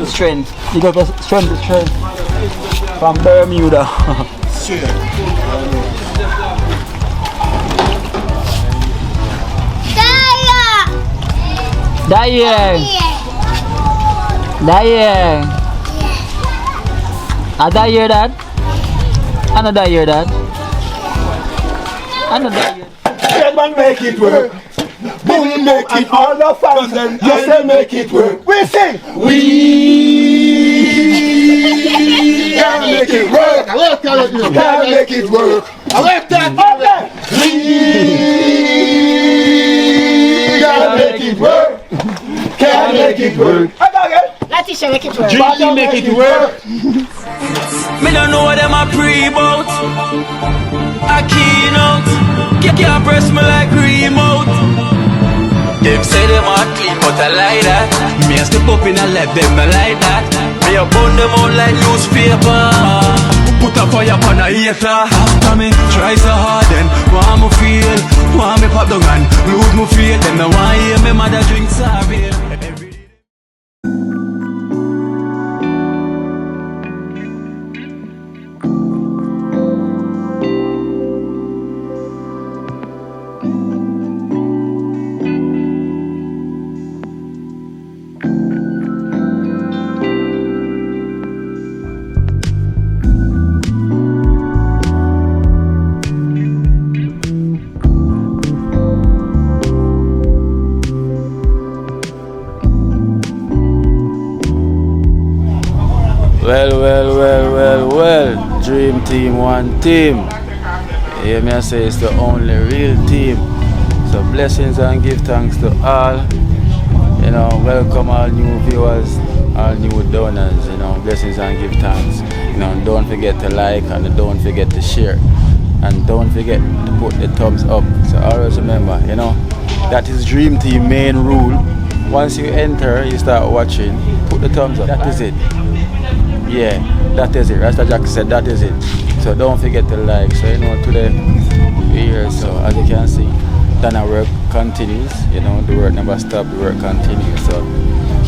Strength. You got strength to strength from Bermuda. Dying. I die hear that? I don't die hear that. I don't die hear that. Man, make it work. Boom, make it all the fans and yes, they make it work. We sing. We can make it work. Can make it work. I like that. We can make it work. Can make it work. Latisha make it work. Dream make it work. Me don't know what them a pre-bout. A keynote. Can't press me like remote. Them say them are clean but I like that. Me a step up in a left them I like that. Me a burn them out like newspaper. Put a fire upon a hater. After me try so hard then want me feel. Want me pop down and lose me faith. Them no want hear me mother drink sorry. Well, dream team, one team. Yeah, me I say it's the only real team. So blessings and give thanks to all. You know, welcome all new viewers, all new donors. You know, blessings and give thanks. You know, don't forget to like and don't forget to share. And don't forget to put the thumbs up. So always remember, you know, that is dream team main rule. Once you enter, you start watching, put the thumbs up. That is it. Yeah, that is it. Rasta Jack said that is it. So don't forget to like. So you know today we're here. So as you can see, then our work continues. You know the work never stops. The work continues. So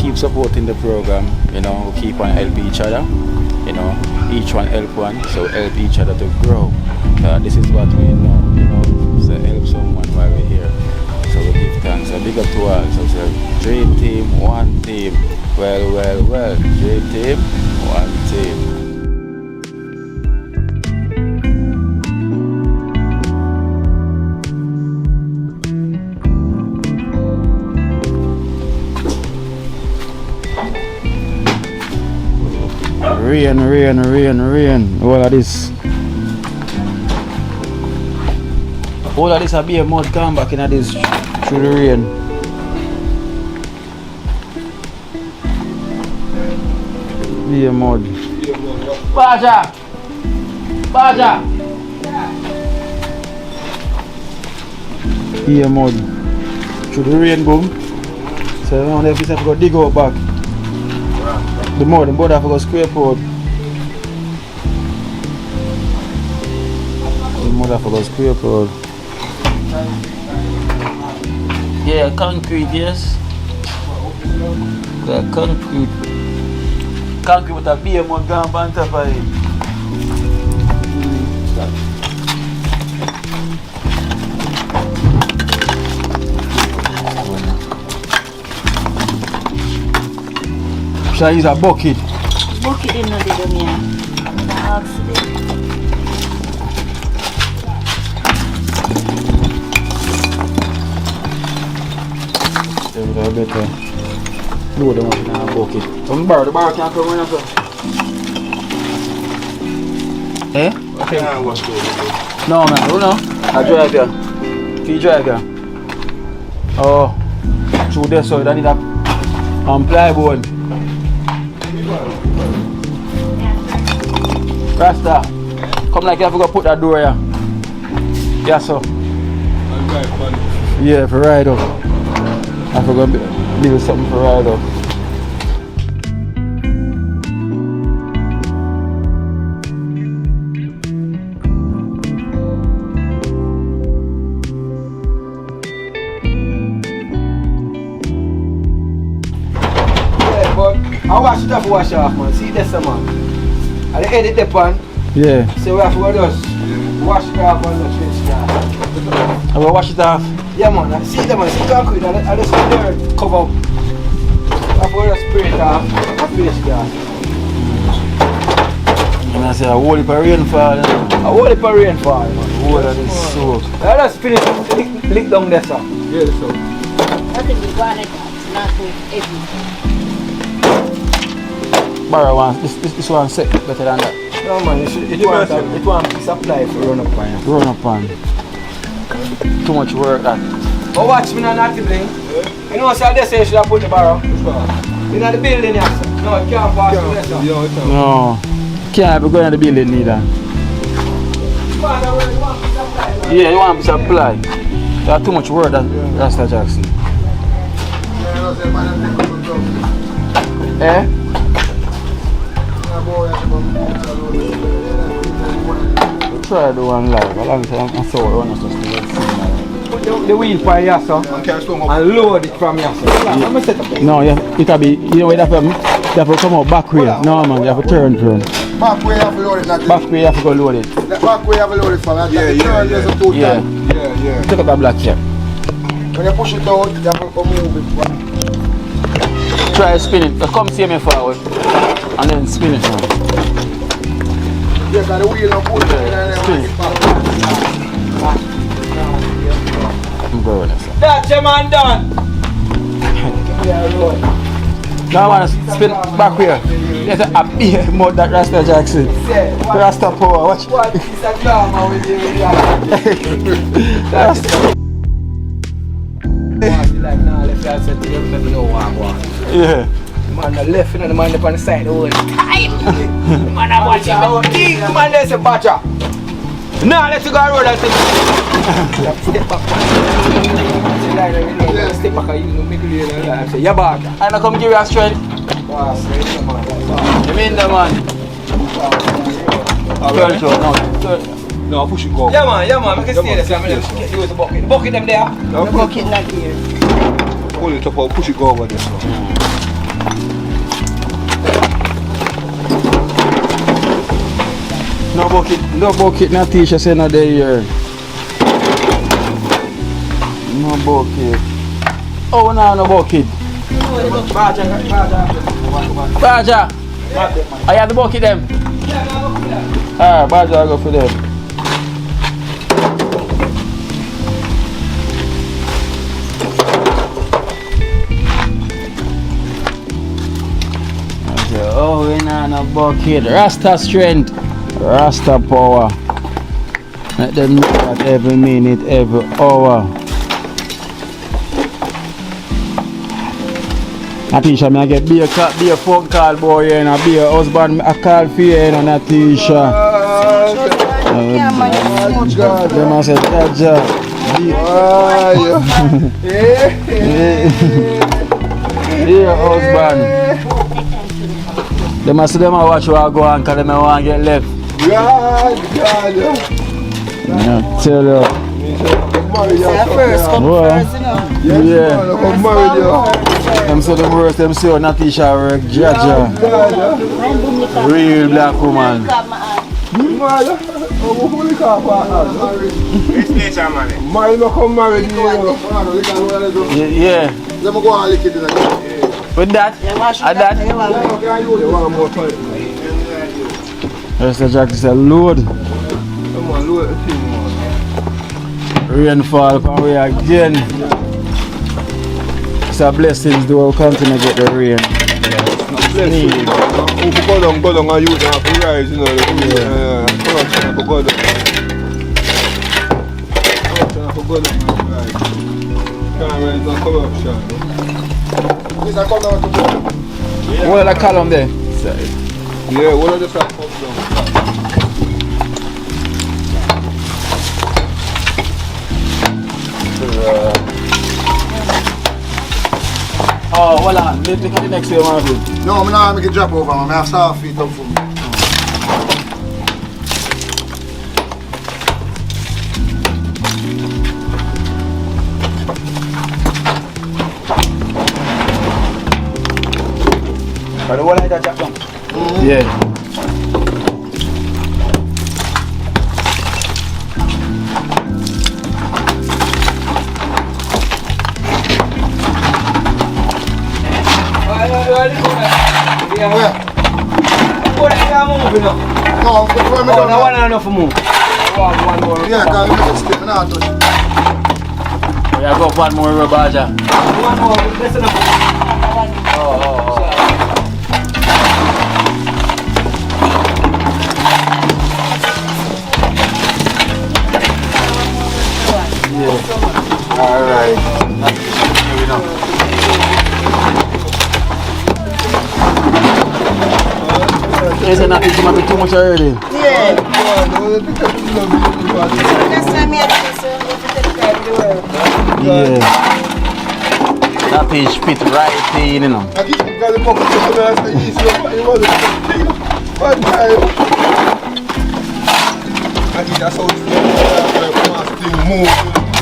keep supporting the program. You know we keep on help each other. You know each one help one. So help each other to grow. This is what we know. You know so help someone while we're here. So we give thanks. So big up to all. So dream team, one team. Well. Dream team, one team. Rain. All of this. All of this will be a mud come back in this through the rain. Be a mud. Baja! Be a mud. Through the rain boom. So now if you have to go dig out back. The mud have to go scrape out. The mud have to go scrape out. Yeah, concrete, yes. Yeah, concrete. Concrete with a beer mud gone on top of it. Should I use a bucket? Bucket in the dunya. Better load them up in a bucket. Some bar, the bar can't come in as well. Eh? Okay. No man, don't know. I drive here. If you drive here. Oh, through there so you don't need a And plywood. Rasta, come like you have to go put that door here. Yeah, so. Yeah, for ride up. I forgot to leave something for ride up. Yeah, but I wash it off, wash off, man. See this, man. And they edit the pan. Yeah. So we have to go just wash it off and just rinse it off. I will wash it off. Yeah, man. See them, man. See concrete. I just put there, cover up. I have to just spray it off and finish it off. And I say a whole heap of rainfall. A whole heap of rainfall, man. Whole of this soap. I just finish it, lick down there, sir. Yeah, so. I think we got it. Not with everything. Barra one, this one set better than that. No, man. It want to supply for run up pan. Run up on. Too much work that. But watch me now, not the bling. You know, sir, they say you should have put the barrel. You know the building here, sir. No, it can't pass through there, sir. No. Can't be going to the building neither. Yeah, you want to supply. That's too much work that Rasta Jackson. Eh? We try to do one live. A long time I saw it on us. Put the wheel for here, sir. And load it from here, sir. Let me set up. No, it'll be, you know, you have to come out back way. No, man, you have to turn. Back way, you have to load it. Back way, you have to go load it. Back way, you have to load it from here. Yeah. Take up that black here. When you push it out, you have to move it. Try spin it. Come see me forward. And then spin it now. Yeah, got the wheel and put it in there. Spin it. I'm going to say. That's your man done. Yeah, Lord. Now I want to spin back here. There's a big mode that Rasta Jackson. Rasta power. Watch. What is a drama with you? Like now, left hand side to the left, you know what I want. Yeah. The man on the left and the man on the side the whole time. The man I watch him. The man there's a badger. Now let's go road and step back. Step back and you know make it and say, yeah badger. And I come give you a strength. You mean the man? No, push it go. Yeah man, make it stay there. So I'm going to use the bucket. The bucket them there. The bucket not here. Pull it up or push it go over there. So. No bucket, no t-shirt, say no day here. No bucket. Oh, no bucket. Baja. I have the bucket them. Ah, Baja, I go for them. Oh, we not a bucket. Rasta strength, Rasta power. Let them know that every minute, every hour. Natisha, I get be a phone call boy and a be a husband a call for you and Natisha. Them I said, Jaja. Yeah, husband. Them I say them I watch where I go and cause them I want to get left. God. Yeah, tell you. First, come first, you know. Yeah. Come married you. Them say the worst, them say Natisha work, Jaja. Real black woman. Married no come married you. Yeah. Let me go and lick it in the With that? At that? Rasta Jackson said load. Rainfall from we again. It's a blessing to we continue to get the rain. Blessing. Go down and you have to rise, you know. Go down. it's a corruption. It's a come down to go. What are the column there? Yeah, what are the stuff come down? Oh, hold on. Let's look at the next day, man. No, I'm not make a drop over, man. I have to feet up for me. But the one like that drop down. Yeah. Where? No, where me No one enough for move. One more. Yeah, because I'm just step now touch. We have got one more rubber, Aja. One more, that's enough. Alright. Isn't that it might be too much already? Yeah. That's why me Yeah. That fish fit right in, you know. I keep got the pocket to the last easy. One time. I think that's how it's thing move.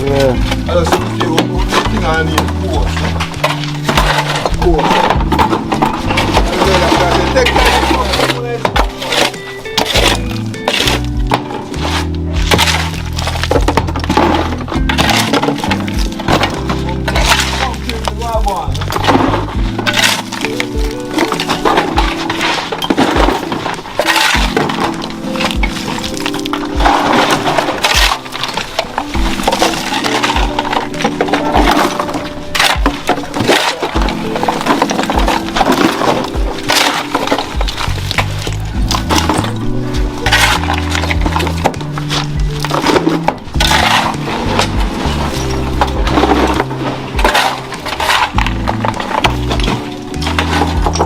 Yeah. I just feel thing I need force. Take that.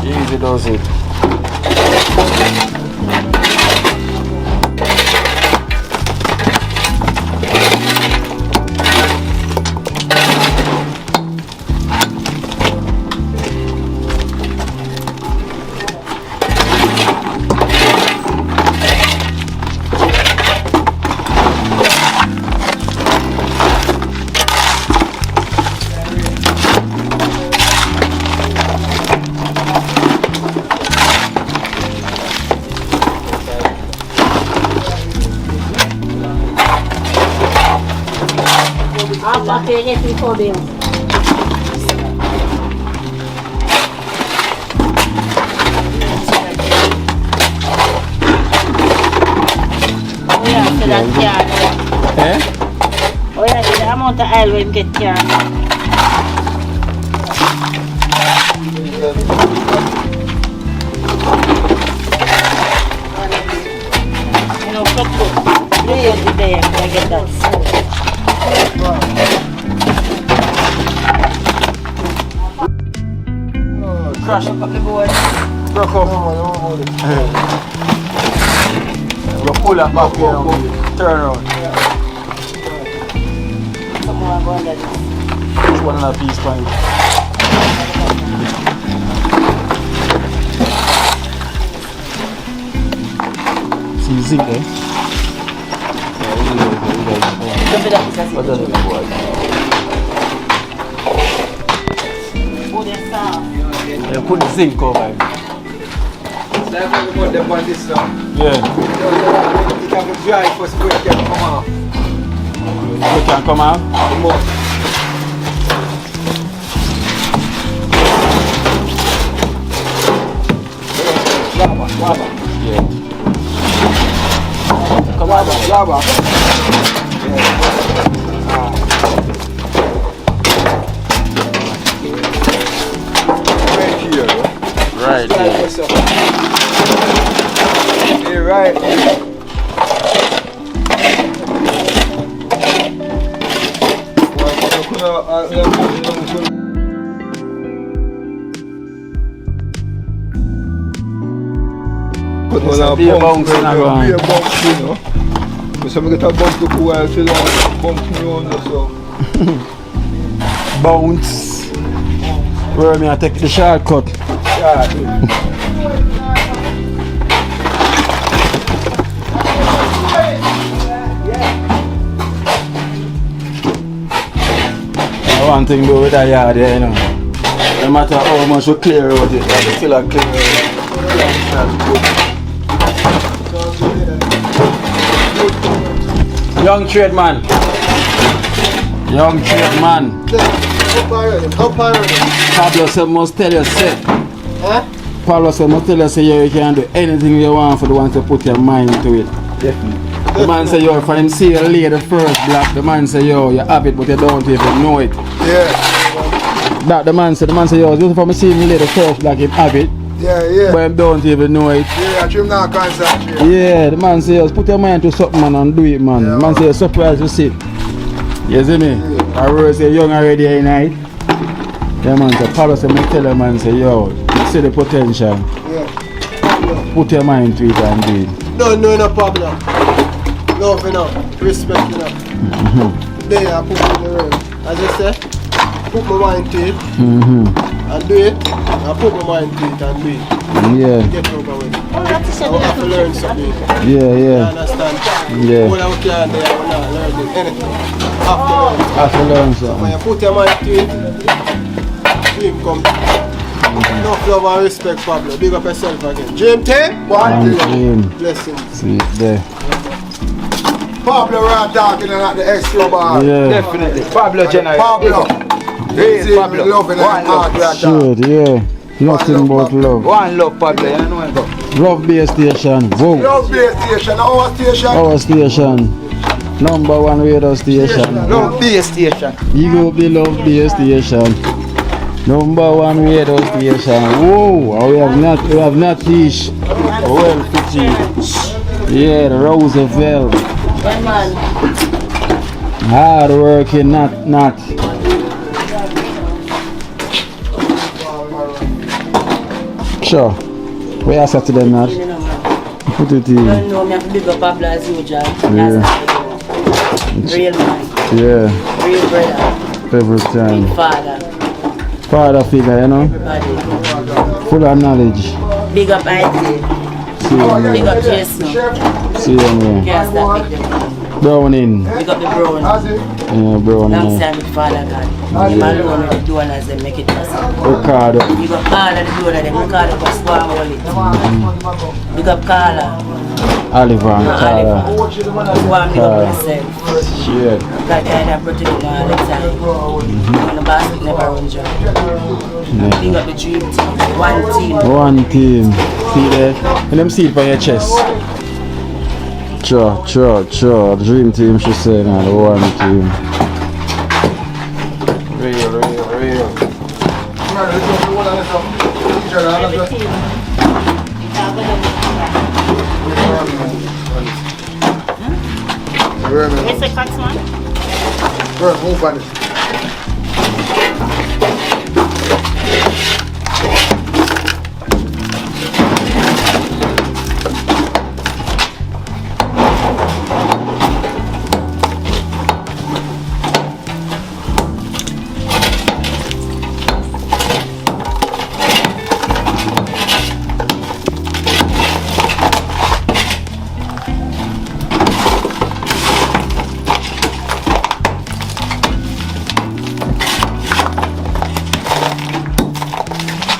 Easy does it. I'll pay anything for them. Oh yeah, so that yard. Eh? Oh yeah, so the amount of oil we get here. You know, cook. Really there, I get that. Crash up the board. Broke up. You pull that back here. Turn around. Which one of that piece fine? See zinc there? What does it look like? You put the zinc over it. Like when you put them on this now. Yeah. You have to dry first before you can come out. You can come out? The more. Lava. Yeah. Come on, lava. Right here. Right. Yeah, right. put Yes, on a be a bump, bounce in a ground. be a bump, you know. So I get a bump to go while till I bump me on so. Bounce. Where me I take the shortcut. One thing though with that yard there, you know. No matter how much we clear out it, I still a clear out. Young trade man. Young trade man. Pablo said must tell you say. Huh? Pablo said must tell you say you can do anything you want for the one to put your mind to it. Definitely. The man say yo, for him see you lay the first block, the man say yo, you have it but you don't even know it. Yeah. That the man say yo, just for me see him lay the first block, him have it. Yeah. But him don't even know it. Yeah, I'm not concentrating. Yeah, the man say yo, put your mind to something man and do it man. Yeah, The man say surprise you see. You see me? I really say young already at night. Yeah man say Pablo say me tell him man say yo, you see the potential. Yeah. Put your mind to it and do it. No problem. Love enough, respect enough. There I put in the room. As I said, put my mind to it and do it. I put my mind to it and do it. Yeah. Get over with it. I have to learn something. You Yeah. understand? Yeah. All out there and there, I'm not learning anything. I have to learn. I have to learn When something. you put your mind to it, dream come true. Enough love and respect, Pablo. Big up yourself again. Dream team, And dream. blessings. See it there. Pablo right talking and at the extra bar. Yeah. Definitely. Pablo Jenner. Pablo. Hey, Pablo. Loving and One love. hard right Sure, yeah. Nothing but love. One love, Pablo. You know what I mean? Love Bay Station. Whoa. Love Bay Station, our station. Our station. Number one radio station. Love Bay Station. You go be Love Bay Station. Number one radio station. Whoa. We have not fish. Well fitted. Yeah, the Roosevelt. Yeah, man. Hard working, not. Sure. Where I said to them not? You know, man. Put it in. You don't know me have to big up Pablo as usual. Yeah. Real man. Yeah, Real brother. every time. Big father. Father figure, you know? Everybody. Full of knowledge. Big up IT. See him Big here. up Jason. See him here. Can't stop big them. Browning. Big up the brown. Yeah, Browning. Alongside with Father God. Him alone with the donors they make it possible. Ricardo. Big up all of the donors them. Ricardo go swarm all it. Big up Carla. Oliver and Carla. Swarm big up myself. Shit. That kind of protect all the time. When the basket never run dry. Big Yeah. up the dream team. One team. One team. See there? And them see it by your chest. Sure. Dream team, she said, now the one team. Real. It's a cut one. Move on it.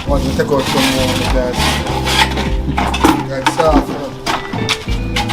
Want to take out some more of the guys. Guys, soft, you know.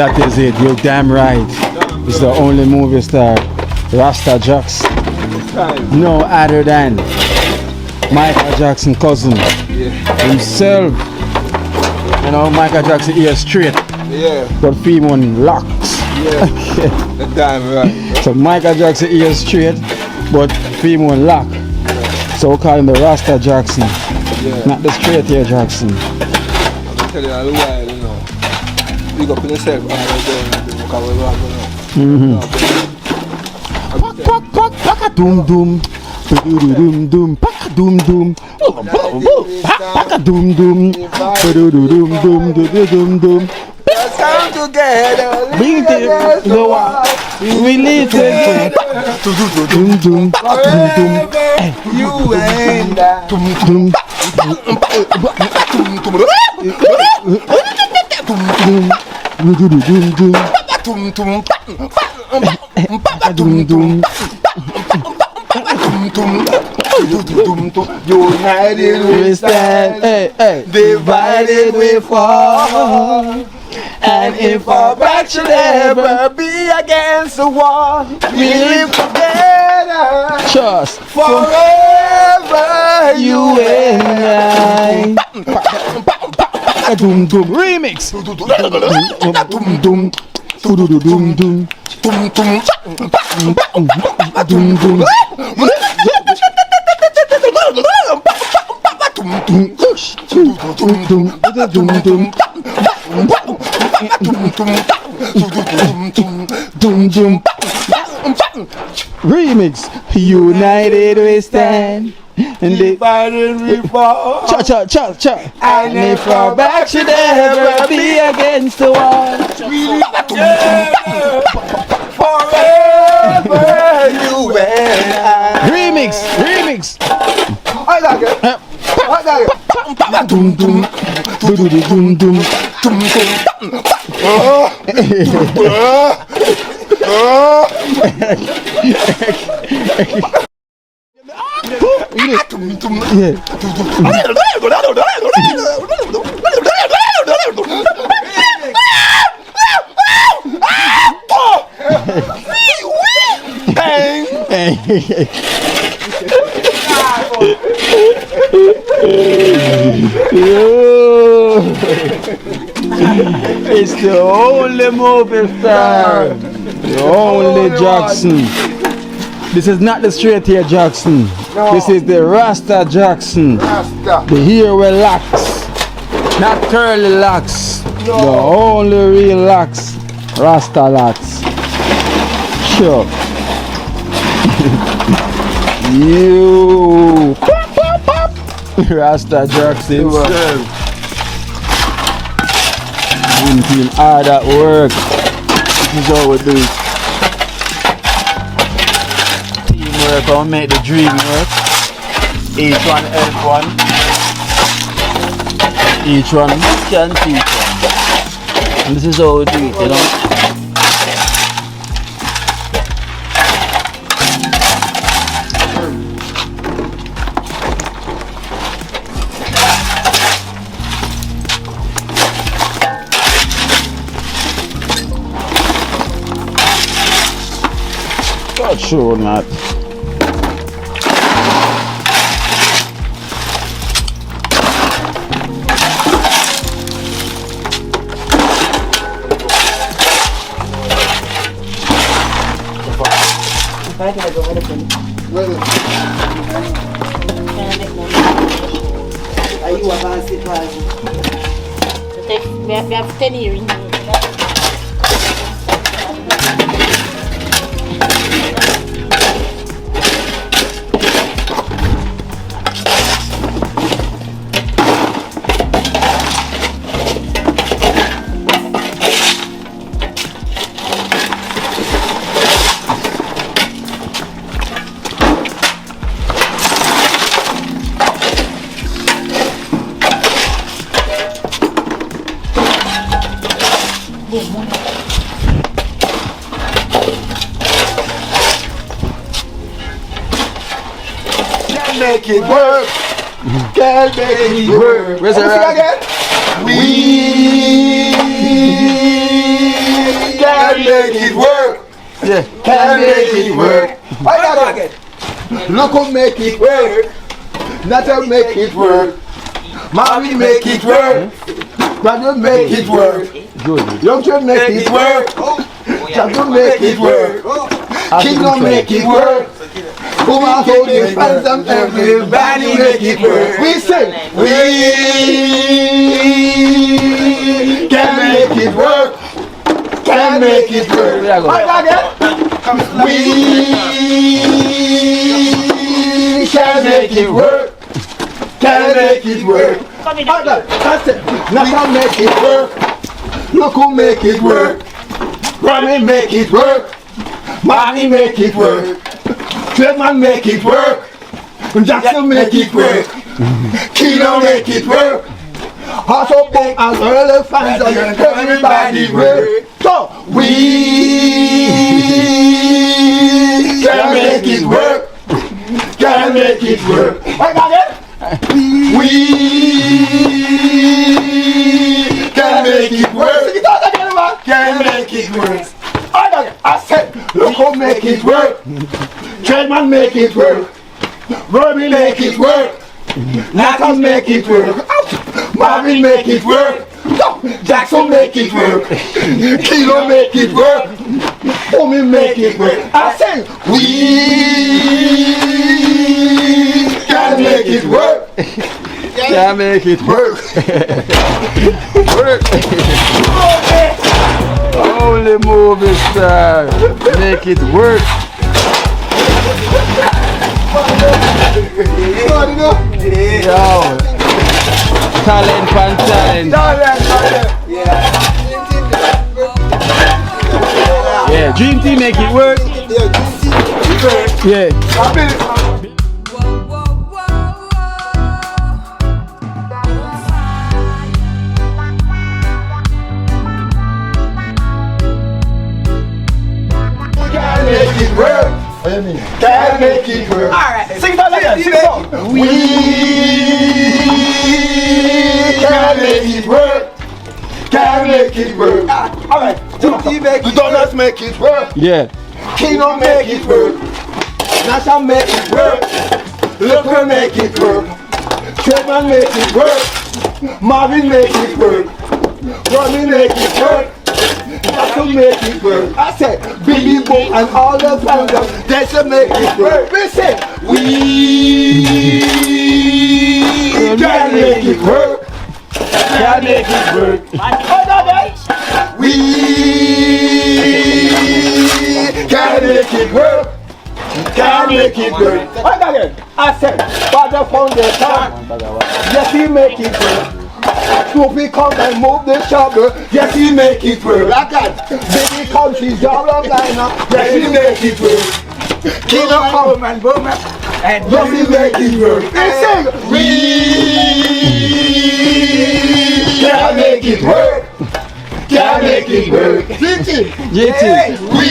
That is it, you're damn right. It's the only movie star, Rasta Jackson. No other than Michael Jackson cousin himself. You know, Michael Jackson ear straight. Yeah. But female locks. Yeah. That damn right. So Michael Jackson ear straight, but female lock. So we call him the Rasta Jackson. Yeah. Not the straight hair Jackson. I'm telling you all the while, you know. Big up in yourself, all right there, because we're rapping now. Paka doom doom. Doom doom. Paka doom doom. Paka doom doom. Doom doom doom doom. Let's come together. Bring the one. We live together. Doom doom. Doom. You and I. Doom. United we stand, divided we fall. And if our back should ever be against the wall, we live together. Trust forever, you and I. Doom doom remix. Doom doom. Doom doom. Doom doom. Remix. United we stand and divided we fall. Cha. And if our back should ever be against the wall, we live together forever, you and I. Remix. I like it. Doom doom. Doom doom. It's the only movie star, the only Jackson. This is not the straight hair Jackson. No. This is the Rasta Jackson. Rasta. The hair with locks, not curly locks. No. The only real locks, Rasta locks. Sure. You. Rasta Jackson himself. Team hard at work. This is how we do it. Teamwork, I'll make the dream work. Each one help one. Each one can teach one. And this is how we do it, you know. Not sure not. I gotta go with it. Are you advanced it was? We have 10 years. Make it work. Can't make it work. Where's it again? We can make it work. Yeah. Can make it work. I got it. Look who make it work. Not to make it work. Mommy make it work. Brother make it work. Good. Young children make it work. Children make it work. Kino make it work. Who are holding fans and everybody make it work. We say we can make it work. Can make it work. We can make it work. Can make it work. That's it. Now make it work. Look who make it work. Grammy make it work. Mommy make it work. Treadman make it work. Jackson make it work. Kino make it work. Also big as early fans and everybody work. So we can make it work. Can make it work. I got it. We can make it work. Can make it work. I said, look who make it work. Treadman make it work. Robbie make it work. Nathan make it work. Marvin make it work. Jackson make it work. Kilo make it work. Omi make it work. I said, we can make it work. Can make it work. Work. Only movie star. Make it work. Yo. Talent fan talent. Yeah, Dream Team make it work. Yeah. Can make it work. Can make it work. Alright. Sing that again. Sing it. We can make it work. Can make it work. Alright. The donuts make it work. Yeah. Kino make it work. Nasha make it work. Local make it work. Treadman make it work. Marvin make it work. Ronnie make it work. To make it work. I said, Billy Boom and all the fans, they should make it work. We say, we can make it work. Can make it work. We can make it work. Can make it work. I said, Father Foundation, yes, he make it work. So we come and move the shovel, yes he make it work. Like that, baby country, job of liner, yes he make it work. Kino come and boom and yes he make it work. They say, we can make it work. Can make it work. JT. We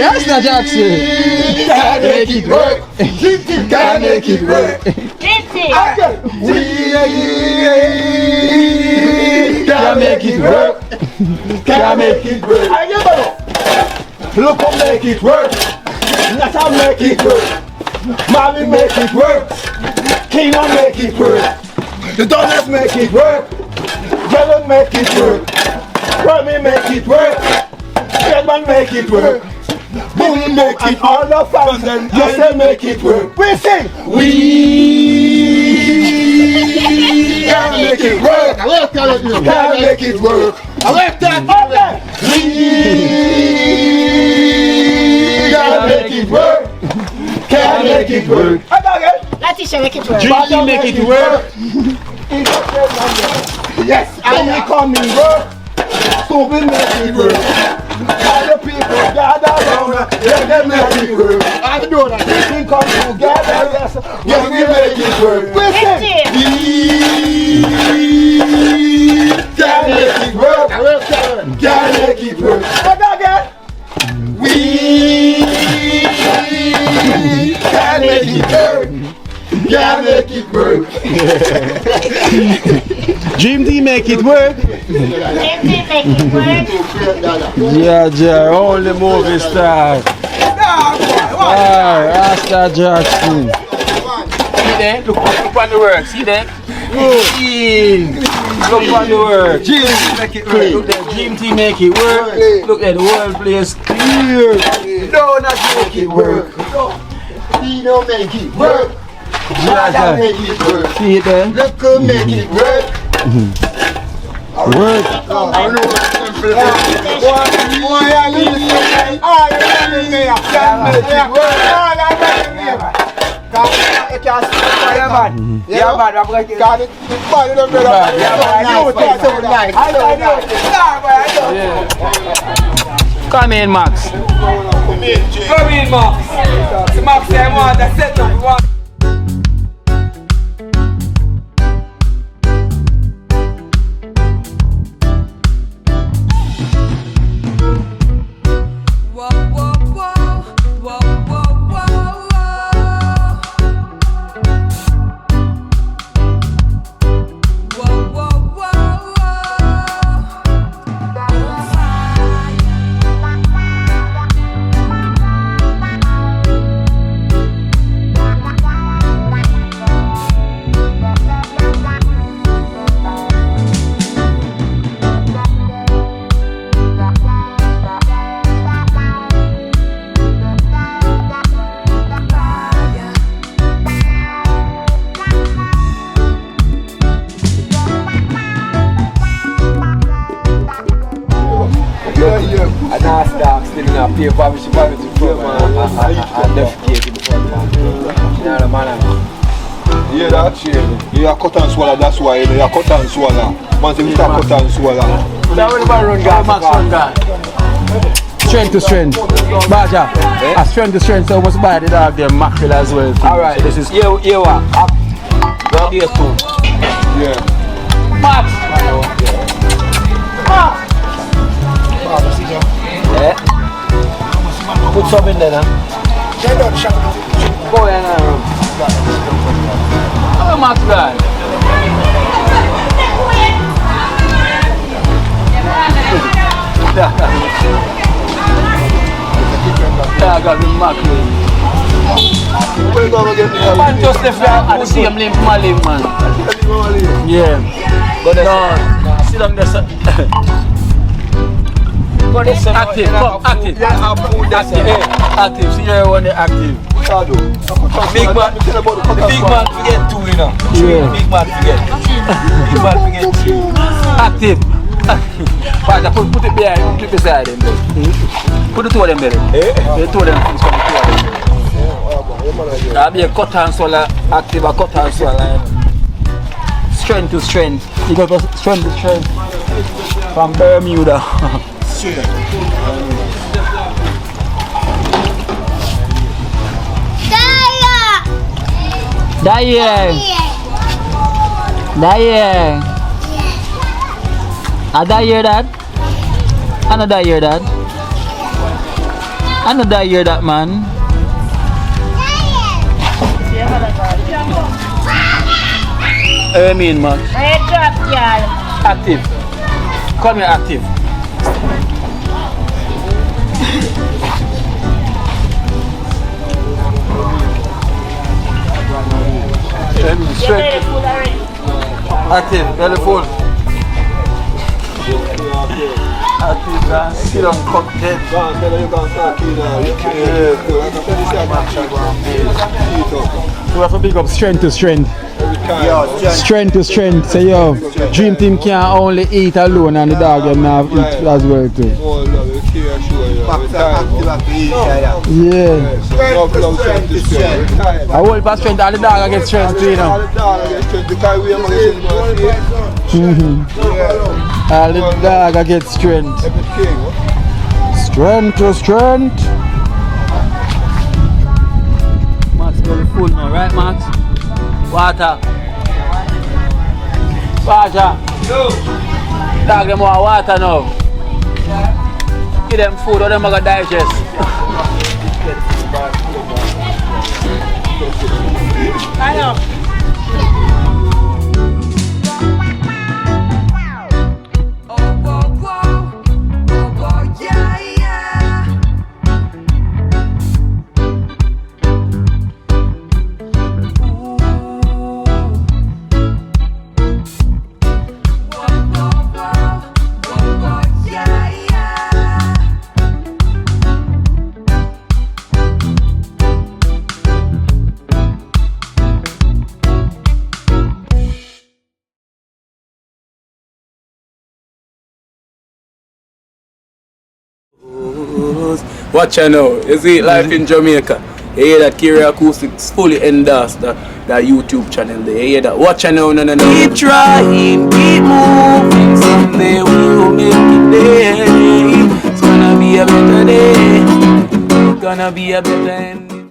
Rasta Jackson. can make it work. Can make it work. We can make it work. Can make it work. Look how make it work. Nata make it work. Mommy make it work. Kino make it work. The donuts make it work. Jello make it work. Remy make it work. Redman make it work. Boom make it all the fans and yes they make it work. We sing. We can make it work. Can make it work. I like that. We can make it work. Can make it work. Latisha make it work. Dream make it work. Yes, and we come in work. So we make it work. All the people gather around, let them make it work. I do that. We come together, yes, we make it work. We say, we can make it work. Can make it work. We can make it work. Can make it work. Dream team make it work. Yeah, only movie star. Rasta Jackson. See there? Look on the work. See there? Look on the work. Look there. Dream team make it work. Look at the world place clear. No, not make it work. Kino make it work. Rasta make it work. See it there? Look make it work. Work. Come in, Max. Come in, Max. Max, I want to set up. Yeah, that's it. You are cut and swallow, that's why you are cut and swallow. Once you start cut and swallow. Strength to strength. Baja. A strength to strength, so much bad the dog there mackerel as well. Alright, this is you what? Go here too. Yeah. Max! Yeah. Put some in there now. Go in there. Oh, Max guy. Yeah, I got the mackerel. Man just left there at the same lane for my lane, man. Yeah. No, sit down there. Active, come, active. Active, see you when they're active. Big man, the big man forget two, you know. Yeah. Big man forget. Big man forget two. Active. But put it behind, keep beside them. Put the two of them there. The two of them things from the two of them. That'll be a cut and swallow, active, a cut and swallow. Strength to strength. You got strength to strength. From Bermuda. Dyer. I hear that? Another hear that? Another hear that, man. I mean, man. Active. Call me active. Straight. Active, belly full. Active, man. Sit on cock head. We have to pick up strength to strength. Strength to strength. Say yo, Dream Team can't only eat alone and the dog them have eat as well too. Yeah. I hold for strength and the dog get strength too, you know. All the dog get strength. Strength to strength. Max very full now, right Max? Water. Water. Dog them want water now. Give them food or them are gonna digest. I know. Watch out now. You see life in Jamaica. You hear that Kiri Acoustics fully endorsed that YouTube channel there. You hear that? Watch out now, no. Keep trying, keep moving. Someday we will make it there. It's gonna be a better day. It's gonna be a better end.